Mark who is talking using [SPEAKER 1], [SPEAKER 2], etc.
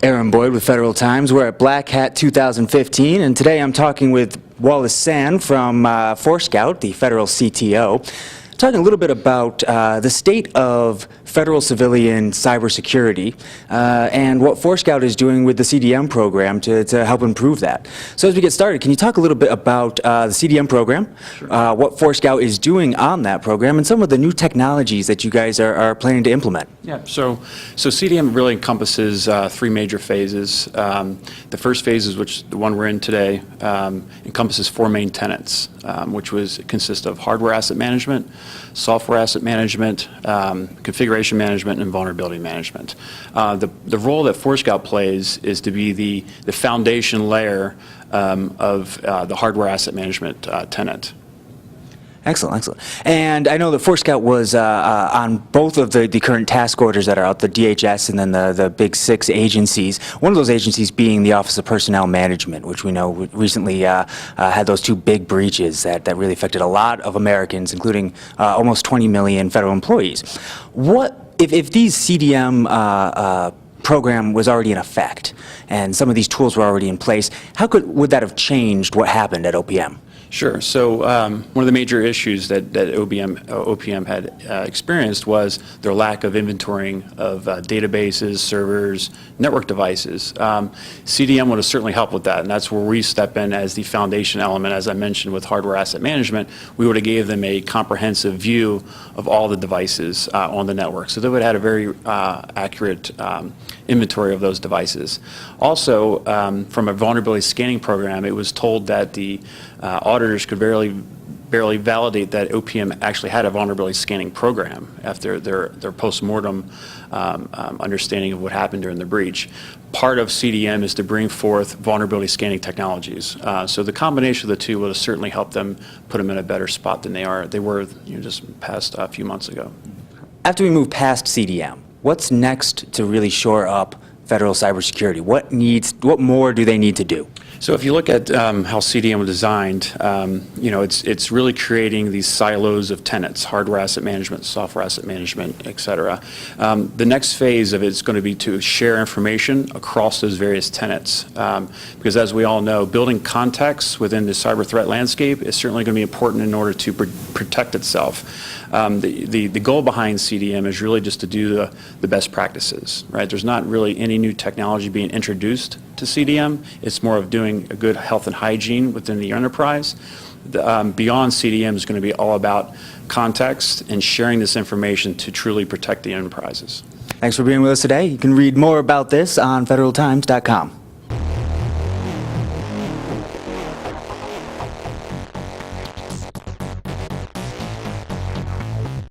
[SPEAKER 1] Aaron Boyd with Federal Times. We're at Black Hat 2015, and today I'm talking with Wallace Sand from Forescout, the federal CTO, talking a little bit about the state of federal civilian cybersecurity and what Forescout is doing with the CDM program to help improve that. So as we get started, can you talk a little bit about the CDM program,
[SPEAKER 2] Sure.
[SPEAKER 1] What Forescout is doing on that program, and some of the new technologies that you guys are planning to implement?
[SPEAKER 2] Yeah, so CDM really encompasses three major phases. The first phase is the one we're in today, encompasses four main tenets, which consist of hardware asset management, software asset management, configuration management, and vulnerability management. The role that Forescout plays is to be the foundation layer of the hardware asset management tenet.
[SPEAKER 1] Excellent, excellent. And I know that Forescout was on both of the current task orders that are out, the DHS and then the big 6 agencies. One of those agencies being the Office of Personnel Management, which we know recently had those 2 big breaches that really affected a lot of Americans, including almost 20 million federal employees. What if these CDM program was already in effect and some of these tools were already in place, would that have changed what happened at OPM?
[SPEAKER 2] Sure. So one of the major issues that OPM had experienced was their lack of inventorying of databases, servers, network devices. CDM would have certainly helped with that, and that's where we step in as the foundation element. As I mentioned with hardware asset management, we would have gave them a comprehensive view of all the devices on the network. So they would have had a very accurate inventory of those devices. Also, from a vulnerability scanning program, it was told that the auditors could barely validate that OPM actually had a vulnerability scanning program after their post-mortem understanding of what happened during the breach. Part of CDM is to bring forth vulnerability scanning technologies. So the combination of the two will have certainly helped them put them in a better spot than they were just past a few months ago.
[SPEAKER 1] After we move past CDM, what's next to really shore up federal cybersecurity? What more do they need to do?
[SPEAKER 2] So if you look at how CDM was designed, it's really creating these silos of tenants: hardware asset management, software asset management, et cetera. The next phase of it is going to be to share information across those various tenants, because as we all know, building context within the cyber threat landscape is certainly going to be important in order to protect itself. The goal behind CDM is really just to do the best practices, right? There's not really any new technology being introduced to CDM. It's more of doing a good health and hygiene within the enterprise. Beyond CDM is going to be all about context and sharing this information to truly protect the enterprises.
[SPEAKER 1] Thanks for being with us today. You can read more about this on federaltimes.com.